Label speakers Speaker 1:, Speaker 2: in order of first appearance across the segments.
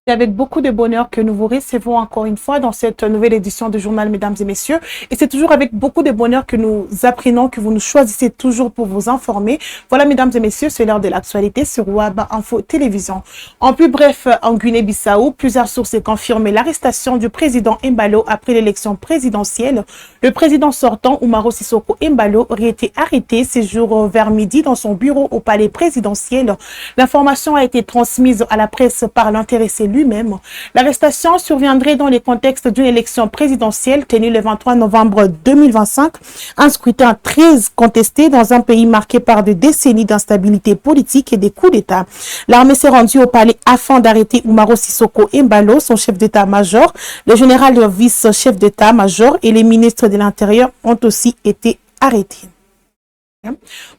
Speaker 1: C'est avec beaucoup de bonheur que nous vous recevons encore une fois dans cette nouvelle édition du journal, mesdames et messieurs. Et c'est toujours avec beaucoup de bonheur que nous apprenons que vous nous choisissez toujours pour vous informer. Voilà, mesdames et messieurs, c'est l'heure de l'actualité sur Waba Info Télévision. En plus bref, en Guinée-Bissau, plusieurs sources confirment l'arrestation du président Embalo après l'élection présidentielle. Le président sortant, Umaro Sissoco Embalo, aurait été arrêté ce jour vers midi dans son bureau au palais présidentiel. L'information a été transmise à la presse par l'intéressé lui-même. L'arrestation surviendrait dans le contexte d'une élection présidentielle tenue le 23 novembre 2025, un scrutin très contesté dans un pays marqué par des décennies d'instabilité politique et des coups d'État. L'armée s'est rendue au palais afin d'arrêter Umaro Sissoco Embalo, son chef d'état-major. Le général vice-chef d'état-major et les ministres de l'Intérieur ont aussi été arrêtés.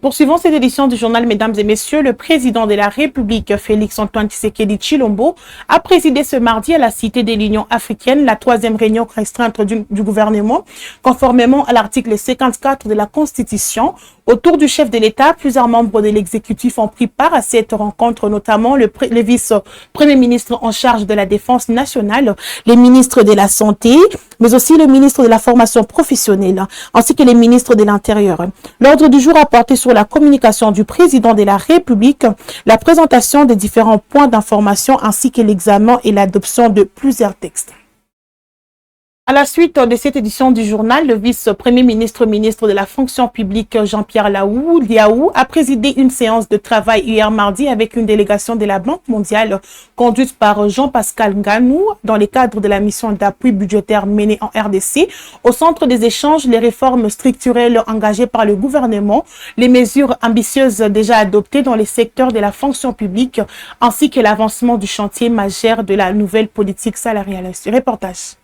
Speaker 1: Poursuivons cette édition du journal, mesdames et messieurs. Le président de la République, Félix-Antoine Tshisekedi Tshilombo, a présidé ce mardi à la Cité de l'Union africaine la 3e réunion restreinte du gouvernement, conformément à l'article 54 de la Constitution. Autour du chef de l'État, plusieurs membres de l'exécutif ont pris part à cette rencontre, notamment le vice-premier ministre en charge de la Défense nationale, les ministres de la Santé, mais aussi le ministre de la Formation professionnelle, ainsi que les ministres de l'Intérieur. L'ordre du jour a porté sur la communication du président de la République, la présentation des différents points d'information ainsi que l'examen et l'adoption de plusieurs textes. À la suite de cette édition du journal, le vice-premier ministre, ministre de la fonction publique Jean-Pierre Liaou a présidé une séance de travail hier mardi avec une délégation de la Banque mondiale conduite par Jean-Pascal Nganou dans le cadre de la mission d'appui budgétaire menée en RDC. Au centre des échanges, les réformes structurelles engagées par le gouvernement, les mesures ambitieuses déjà adoptées dans les secteurs de la fonction publique ainsi que l'avancement du chantier majeur de la nouvelle politique salariale. Reportage.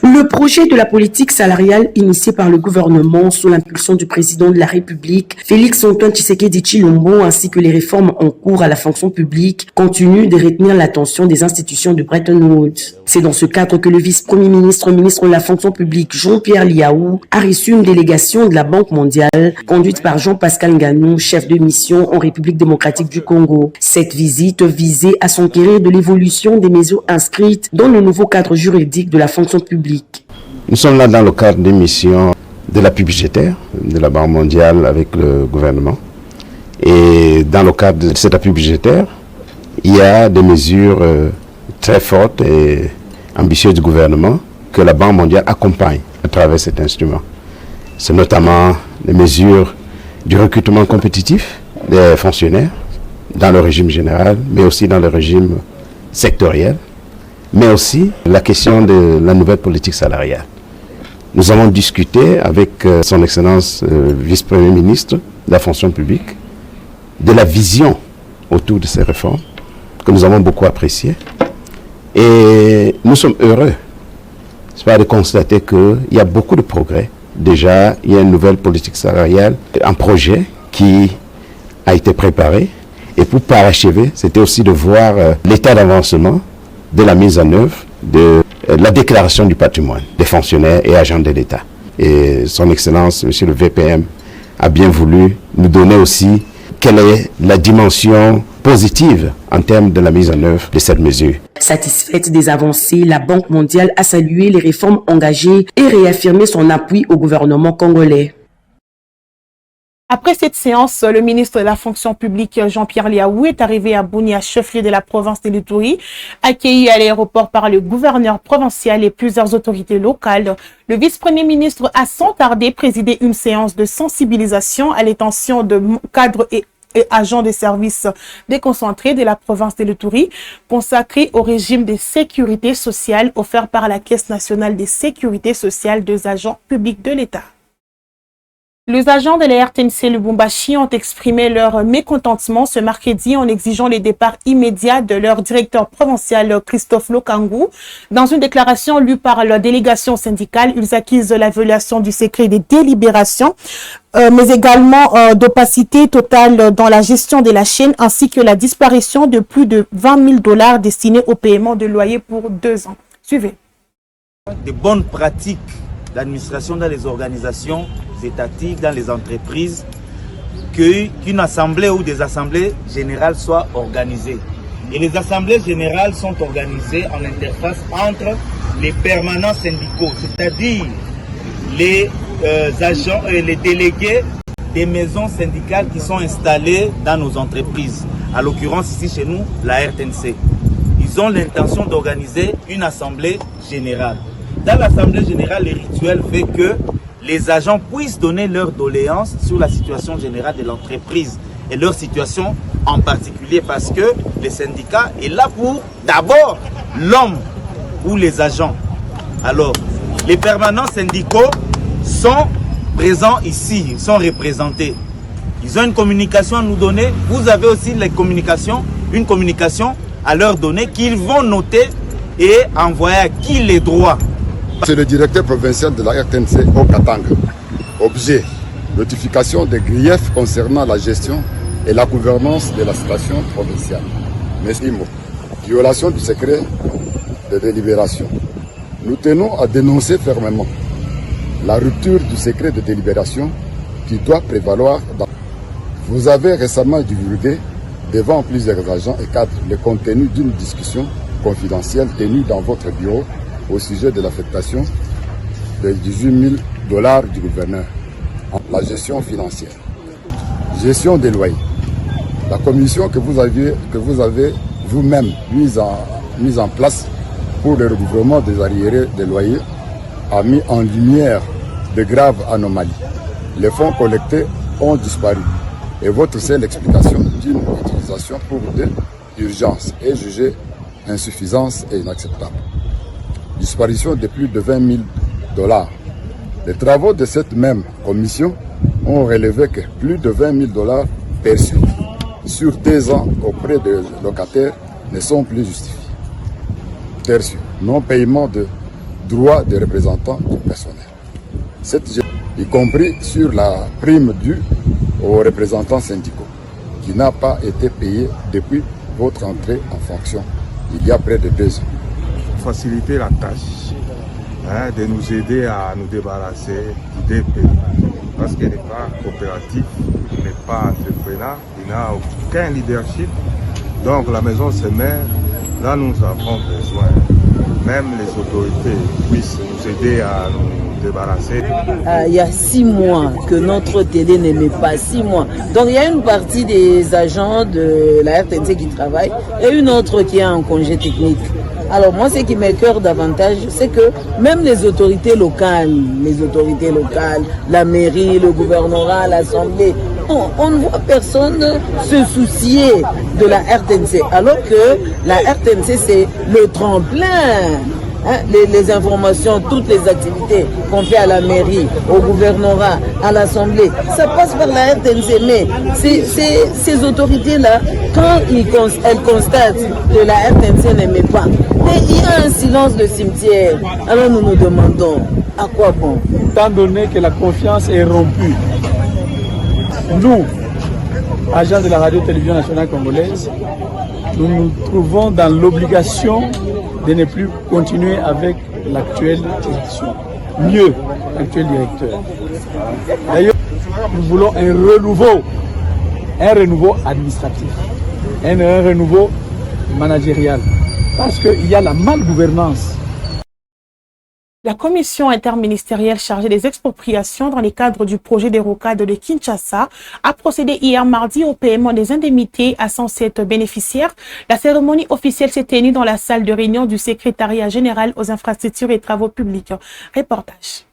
Speaker 2: Le projet de la politique salariale initié par le gouvernement sous l'impulsion du président de la République, Félix-Antoine Tshisekedi Tshilombo, ainsi que les réformes en cours à la fonction publique, continuent de retenir l'attention des institutions de Bretton Woods. C'est dans ce cadre que le vice-premier ministre, ministre de la fonction publique, Jean-Pierre Liaou, a reçu une délégation de la Banque mondiale, conduite par Jean-Pascal Nganou, chef de mission en République démocratique du Congo. Cette visite visait à s'enquérir de l'évolution des mesures inscrites dans le nouveau cadre juridique de la fonction publique.
Speaker 3: Nous sommes là dans le cadre des missions de l'appui budgétaire de la Banque mondiale avec le gouvernement. Et dans le cadre de cet appui budgétaire, il y a des mesures très fortes et ambitieuses du gouvernement que la Banque mondiale accompagne à travers cet instrument. C'est notamment les mesures du recrutement compétitif des fonctionnaires dans le régime général, mais aussi dans le régime sectoriel, mais aussi la question de la nouvelle politique salariale. Nous avons discuté avec son Excellence vice-premier ministre de la fonction publique de la vision autour de ces réformes que nous avons beaucoup appréciées. Et nous sommes heureux de constater qu'il y a beaucoup de progrès. Déjà, il y a une nouvelle politique salariale, un projet qui a été préparé. Et pour parachever, c'était aussi de voir l'état d'avancement de la mise en œuvre de la déclaration du patrimoine des fonctionnaires et agents de l'État. Et son Excellence, Monsieur le VPM, a bien voulu nous donner aussi quelle est la dimension positive en termes de la mise en œuvre de cette mesure.
Speaker 2: Satisfaite des avancées, la Banque mondiale a salué les réformes engagées et réaffirmé son appui au gouvernement congolais.
Speaker 1: Après cette séance, le ministre de la fonction publique Jean-Pierre Liaou est arrivé à Bunia, chef-lieu de la province de l'Ituri, accueilli à l'aéroport par le gouverneur provincial et plusieurs autorités locales. Le vice-premier ministre a sans tarder présidé une séance de sensibilisation à l'intention de cadres et agents de services déconcentrés de la province de l'Ituri, consacrée au régime de sécurité sociale offert par la Caisse nationale de sécurité sociale des agents publics de l'État. Les agents de la RTNC Lubumbashi ont exprimé leur mécontentement ce mercredi en exigeant le départ immédiat de leur directeur provincial Christophe Lokangu. Dans une déclaration lue par la délégation syndicale, ils accusent la violation du secret des délibérations, mais également d'opacité totale dans la gestion de la chaîne ainsi que la disparition de plus de 20 000 $ destinés au paiement de loyer pour 2 ans. Suivez.
Speaker 4: Des bonnes pratiques d'administration dans les organisations étatiques, dans les entreprises, qu'une assemblée ou des assemblées générales soient organisées. Et les assemblées générales sont organisées en interface entre les permanents syndicaux, c'est-à-dire les agents et les délégués des maisons syndicales qui sont installées dans nos entreprises. À l'occurrence ici chez nous, la RTNC. Ils ont l'intention d'organiser une assemblée générale. Dans l'assemblée générale, le rituel fait que les agents puissent donner leur doléance sur la situation générale de l'entreprise et leur situation en particulier, parce que le syndicat est là pour d'abord l'homme ou les agents. Alors, les permanents syndicaux sont présents ici, ils sont représentés. Ils ont une communication à nous donner. Vous avez aussi une communication à leur donner qu'ils vont noter et envoyer à qui les droits.
Speaker 5: C'est le directeur provincial de la RTNC au Katanga. Objet, notification des griefs concernant la gestion et la gouvernance de la station provinciale. Mesimo, violation du secret de délibération. Nous tenons à dénoncer fermement la rupture du secret de délibération qui doit prévaloir dans... Vous avez récemment divulgué devant plusieurs agents et cadres le contenu d'une discussion confidentielle tenue dans votre bureau au sujet de l'affectation de 18 000 $ du gouverneur. La gestion financière. Gestion des loyers. La commission que vous avez vous-même mise en place pour le recouvrement des arriérés des loyers a mis en lumière de graves anomalies. Les fonds collectés ont disparu et votre seule explication d'une utilisation pour des urgences est jugée insuffisante et inacceptable. Disparition de plus de 20 000 $. Les travaux de cette même commission ont relevé que plus de 20 000 $ perçus sur 2 ans auprès des locataires ne sont plus justifiés. Perçus, non-paiement de droits des représentants du personnel. Y compris sur la prime due aux représentants syndicaux, qui n'a pas été payée depuis votre entrée en fonction, il y a près de 2 ans.
Speaker 6: Faciliter la tâche, de nous aider à nous débarrasser du DP, parce qu'il n'est pas coopératif, il n'est pas entrepreneur, il n'a aucun leadership. Donc la maison se met, là nous avons besoin, même les autorités puissent nous aider à nous débarrasser.
Speaker 7: Il y a 6 mois que notre télé n'aimait pas, 6 mois. Donc il y a une partie des agents de la RTNC qui travaillent et une autre qui est en congé technique. Alors moi, ce qui m'écoeure davantage, c'est que même les autorités locales, la mairie, le gouvernorat, l'Assemblée, on ne voit personne se soucier de la RTNC, alors que la RTNC, c'est le tremplin. Les informations, toutes les activités qu'on fait à la mairie, au gouvernorat, à l'Assemblée, ça passe par la RTNC. Mais ces autorités-là, quand elles constatent que la RTNC n'aimait pas, mais il y a un silence de cimetière. Alors nous nous demandons, à quoi bon?
Speaker 8: Étant donné que la confiance est rompue, nous, agents de la radio-télévision nationale congolaise, nous nous trouvons dans l'obligation de ne plus continuer avec l'actuelle direction. Mieux, l'actuel directeur. D'ailleurs, nous voulons un renouveau administratif, un renouveau managérial, parce qu'il y a la malgouvernance.
Speaker 1: La commission interministérielle chargée des expropriations dans le cadre du projet des rocades de Kinshasa a procédé hier mardi au paiement des indemnités à 107 bénéficiaires. La cérémonie officielle s'est tenue dans la salle de réunion du secrétariat général aux infrastructures et travaux publics. Reportage.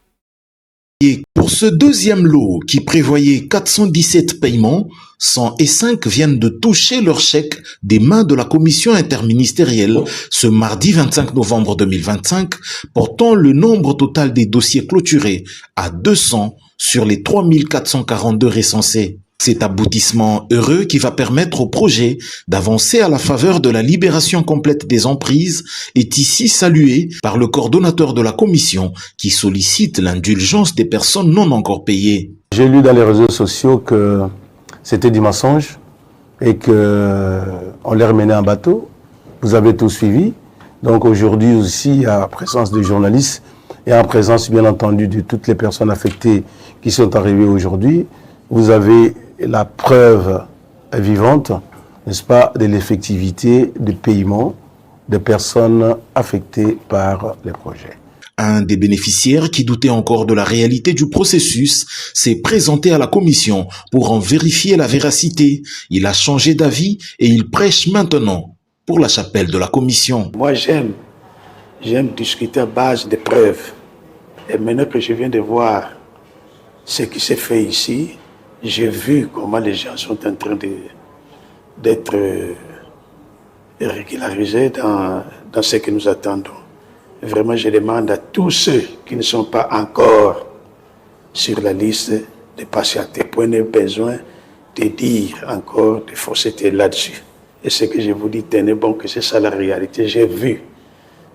Speaker 9: Et pour ce deuxième lot qui prévoyait 417 paiements, 105 viennent de toucher leur chèque des mains de la commission interministérielle ce mardi 25 novembre 2025, portant le nombre total des dossiers clôturés à 200 sur les 3442 recensés. Cet aboutissement heureux qui va permettre au projet d'avancer à la faveur de la libération complète des emprises est ici salué par le coordonnateur de la commission qui sollicite l'indulgence des personnes non encore payées.
Speaker 10: J'ai lu dans les réseaux sociaux que c'était du mensonge et qu'on les remenait en bateau. Vous avez tout suivi. Donc aujourd'hui aussi, en présence des journalistes et en présence bien entendu de toutes les personnes affectées qui sont arrivées aujourd'hui, vous avez la preuve vivante n'est-ce pas, de l'effectivité du paiement des personnes affectées par les projets.
Speaker 9: Un des bénéficiaires qui doutait encore de la réalité du processus s'est présenté à la commission pour en vérifier la véracité. Il a changé d'avis et il prêche maintenant pour la chapelle de la commission.
Speaker 11: Moi, j'aime discuter à base de preuves. Et maintenant que je viens de voir ce qui s'est fait ici, j'ai vu comment les gens sont en train d'être régularisés dans ce que nous attendons. Vraiment, je demande à tous ceux qui ne sont pas encore sur la liste de patienter. Point de besoin de dire encore de fausseté là-dessus. Et ce que je vous dis, tenez bon que c'est ça la réalité. J'ai vu,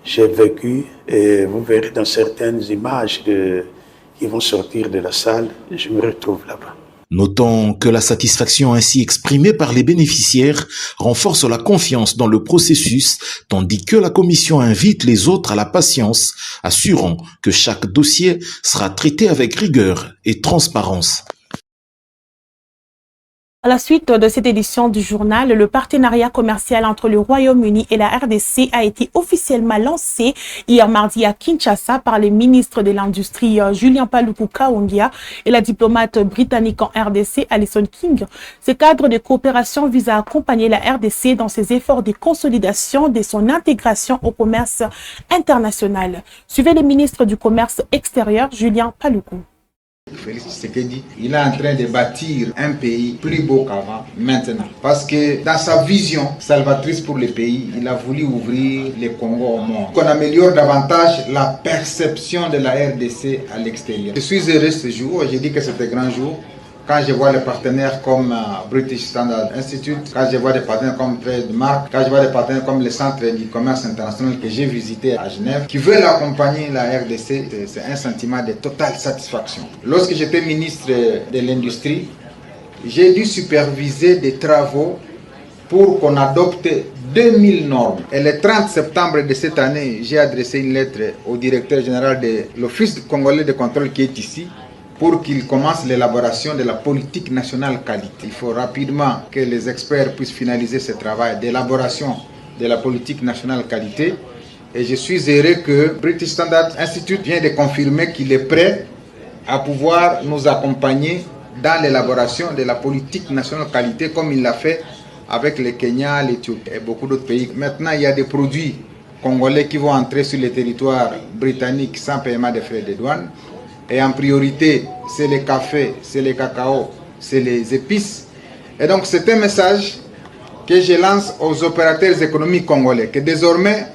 Speaker 11: j'ai vécu, et vous verrez dans certaines images qui vont sortir de la salle, je me retrouve là-bas.
Speaker 9: Notons que la satisfaction ainsi exprimée par les bénéficiaires renforce la confiance dans le processus, tandis que la commission invite les autres à la patience, assurant que chaque dossier sera traité avec rigueur et transparence.
Speaker 1: À la suite de cette édition du journal, le partenariat commercial entre le Royaume-Uni et la RDC a été officiellement lancé hier mardi à Kinshasa par les ministres de l'Industrie Julien Paluku Kahongya et la diplomate britannique en RDC Alison King. Ce cadre de coopération vise à accompagner la RDC dans ses efforts de consolidation de son intégration au commerce international. Suivez le ministre du Commerce extérieur Julien Paluku.
Speaker 12: Félix Tshisekedi, il est en train de bâtir un pays plus beau qu'avant maintenant. Parce que dans sa vision salvatrice pour le pays, il a voulu ouvrir le Congo au monde. Qu'on améliore davantage la perception de la RDC à l'extérieur. Je suis heureux ce jour, j'ai dit que c'était un grand jour. Quand je vois des partenaires comme British Standard Institute, quand je vois des partenaires comme Trademark, quand je vois des partenaires comme le Centre du commerce international que j'ai visité à Genève, qui veulent accompagner la RDC, c'est un sentiment de totale satisfaction. Lorsque j'étais ministre de l'Industrie, j'ai dû superviser des travaux pour qu'on adopte 2000 normes. Et le 30 septembre de cette année, j'ai adressé une lettre au directeur général de l'Office congolais de contrôle qui est ici, pour qu'il commence l'élaboration de la politique nationale qualité. Il faut rapidement que les experts puissent finaliser ce travail d'élaboration de la politique nationale qualité. Et je suis heureux que British Standard Institute vient de confirmer qu'il est prêt à pouvoir nous accompagner dans l'élaboration de la politique nationale qualité, comme il l'a fait avec le Kenya, l'Éthiopie et beaucoup d'autres pays. Maintenant, il y a des produits congolais qui vont entrer sur le territoire britannique sans paiement de frais de douane. Et en priorité, c'est le café, c'est le cacao, c'est les épices. Et donc, c'est un message que je lance aux opérateurs économiques congolais, que désormais,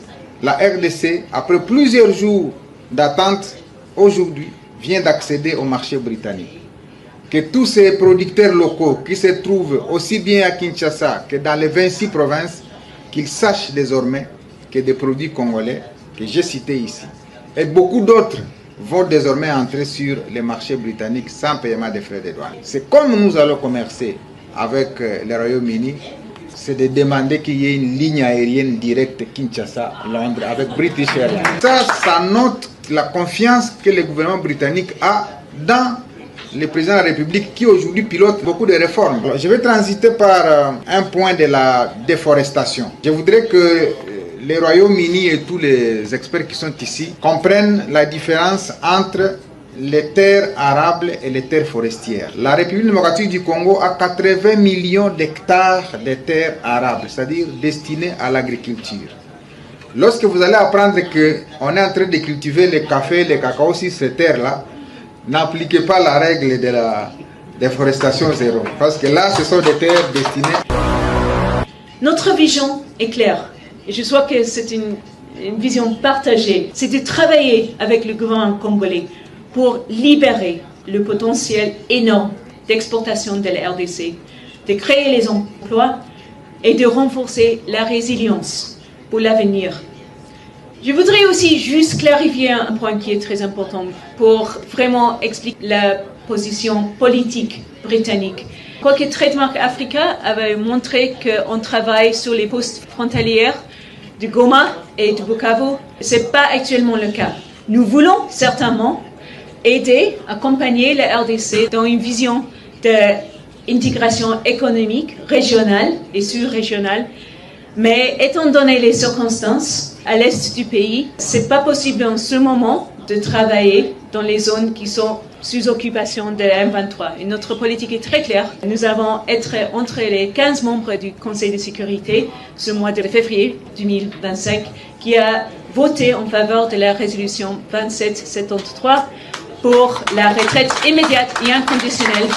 Speaker 12: la RDC, après plusieurs jours d'attente, aujourd'hui, vient d'accéder au marché britannique. Que tous ces producteurs locaux qui se trouvent aussi bien à Kinshasa que dans les 26 provinces, qu'ils sachent désormais que des produits congolais, que j'ai cités ici, et beaucoup d'autres, vont désormais entrer sur les marchés britanniques sans paiement de frais de douane. C'est comme nous allons commercer avec le Royaume-Uni, c'est de demander qu'il y ait une ligne aérienne directe Kinshasa-Londres avec British Airlines. Ça note la confiance que le gouvernement britannique a dans le président de la République qui aujourd'hui pilote beaucoup de réformes. Je vais transiter par un point de la déforestation. Je voudrais que le Royaume-Uni et tous les experts qui sont ici comprennent la différence entre les terres arables et les terres forestières. La République démocratique du Congo a 80 millions d'hectares de terres arables, c'est-à-dire destinées à l'agriculture. Lorsque vous allez apprendre qu'on est en train de cultiver le café et le cacao sur ces terres-là, n'appliquez pas la règle de la déforestation zéro, parce que là, ce sont des terres destinées.
Speaker 13: Notre vision est claire. Et je crois que c'est une vision partagée. C'est de travailler avec le gouvernement congolais pour libérer le potentiel énorme d'exportation de la RDC, de créer les emplois et de renforcer la résilience pour l'avenir. Je voudrais aussi juste clarifier un point qui est très important pour vraiment expliquer la position politique britannique. Je crois que Trademark Africa avait montré qu'on travaille sur les postes frontalières de Goma et de Bukavu. Ce n'est pas actuellement le cas. Nous voulons certainement aider, accompagner la RDC dans une vision intégration économique régionale et sur-régionale. Mais étant donné les circonstances à l'est du pays, c'est pas possible en ce moment de travailler dans les zones qui sont sous occupation de la M23. Et notre politique est très claire. Nous avons été entre les 15 membres du Conseil de sécurité ce mois de février 2025 qui a voté en faveur de la résolution 2773 pour la retraite immédiate et inconditionnelle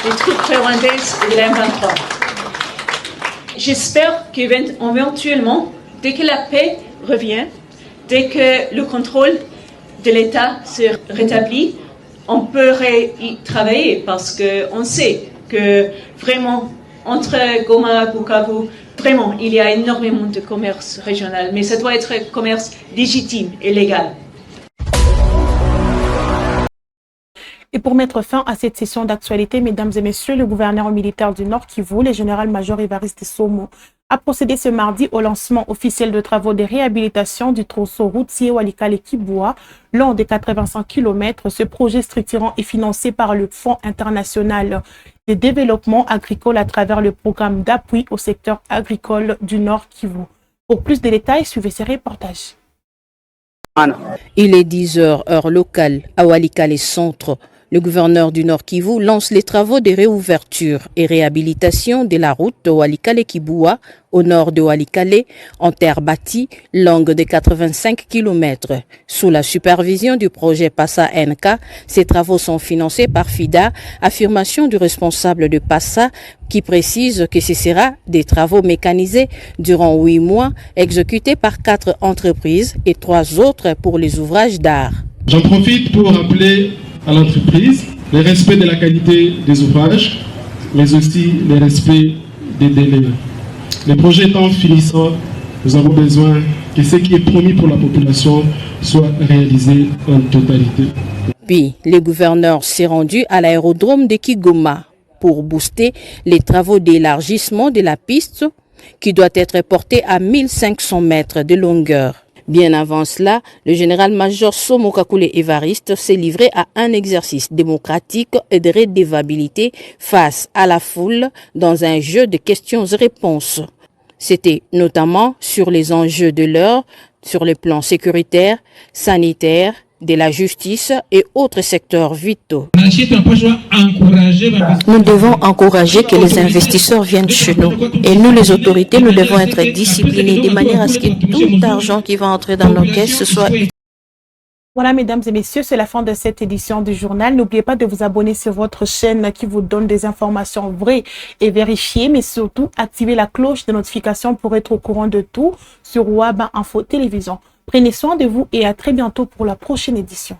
Speaker 13: des troupes rwandaises et de la M23. J'espère qu'éventuellement, dès que la paix revient, dès que le contrôle de l'État se rétablit, on peut y travailler parce qu'on sait que vraiment, entre Goma et Bukavu, vraiment, il y a énormément de commerce régional, mais ça doit être un commerce légitime et légal.
Speaker 1: Et pour mettre fin à cette session d'actualité, mesdames et messieurs, le gouverneur militaire du Nord Kivu, le général-major Évariste Somo, a procédé ce mardi au lancement officiel de travaux de réhabilitation du tronçon routier Walikale-Kiboua, long de 85 km. Ce projet structurant est financé par le Fonds international de développement agricole à travers le programme d'appui au secteur agricole du Nord Kivu. Pour plus de détails, suivez ces reportages.
Speaker 14: Il est 10h heure locale à Walikale Centre. Le gouverneur du Nord Kivu lance les travaux de réouverture et réhabilitation de la route de Walikale-Kiboua au nord de Walikale en terre bâtie, longue de 85 km. Sous la supervision du projet PASA NK, ces travaux sont financés par FIDA, affirmation du responsable de PASA qui précise que ce sera des travaux mécanisés durant 8 mois, exécutés par 4 entreprises et 3 autres pour les ouvrages d'art.
Speaker 15: J'en profite pour rappeler à l'entreprise le respect de la qualité des ouvrages, mais aussi le respect des délais. Le projet étant finissant, nous avons besoin que ce qui est promis pour la population soit réalisé en totalité.
Speaker 14: Puis, le gouverneur s'est rendu à l'aérodrome de Kigoma pour booster les travaux d'élargissement de la piste qui doit être portée à 1500 mètres de longueur. Bien avant cela, le général-major Somo Kakule Évariste s'est livré à un exercice démocratique et de redevabilité face à la foule dans un jeu de questions-réponses. C'était notamment sur les enjeux de l'heure, sur les plans sécuritaires, sanitaires, de la justice et autres secteurs vitaux. Nous devons encourager que les investisseurs viennent chez nous. Et nous, les autorités, nous devons être disciplinés de manière à ce que tout argent qui va entrer dans nos caisses soit utilisé.
Speaker 1: Voilà, mesdames et messieurs, c'est la fin de cette édition du journal. N'oubliez pas de vous abonner sur votre chaîne qui vous donne des informations vraies et vérifiées, mais surtout, activez la cloche de notification pour être au courant de tout sur WABA Info Télévision. Prenez soin de vous et à très bientôt pour la prochaine édition.